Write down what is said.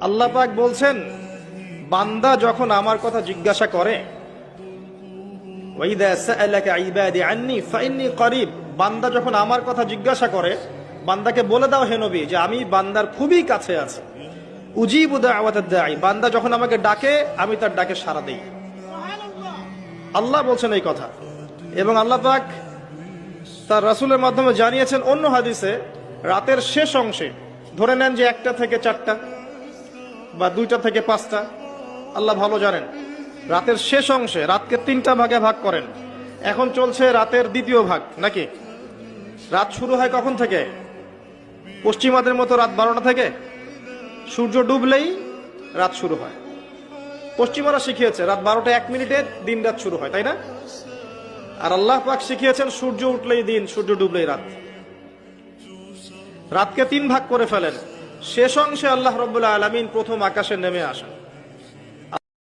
আল্লাহ পাক বলছেন, বান্দা যখন আমার কথা জিজ্ঞাসা করে, ওয়াইদা সাআলাকা ইবাদি আন্নী ফাইন্নী করিব, বান্দা যখন আমার কথা জিজ্ঞাসা করে, বান্দাকে বলে দাও হে নবী যে আমি বান্দার খুবই কাছে আছি। উজিবু দাওয়াতাদ দাঈ, বান্দা যখন আমাকে ডাকে আমি তার ডাকে সাড়া দেই। আল্লাহ বলছেন এই কথা। এবং আল্লাহ পাক তার রাসূলের মাধ্যমে জানিয়েছেন অন্য হাদিসে, রাতের শেষ অংশে, ধরে নেন যে 1টা থেকে 4টা বা 2টা থেকে 5টা, আল্লাহ ভালো জানেন, রাতের শেষ অংশে, রাতকে 3টা ভাগে ভাগ করেন। এখন চলছে রাতের 2য় ভাগ, নাকি? রাত শুরু হয় কখন থেকে? পশ্চিমাদের মতো রাত 12টা থেকে। সূর্য ডুবলেই রাত শুরু হয়। পশ্চিমারা শিখিয়েছে রাত 12টা 1 মিনিটে দিন রাত শুরু হয়, তাই না? আর আল্লাহ পাক শিখিয়েছেন সূর্য উঠলেই দিন, সূর্য ডুবলেই রাত। রাতকে 3 ভাগ করে ফেলেন। শেষ অংশে আল্লাহ রাব্বুল আলামিন প্রথম আকাশে নেমে আসেন।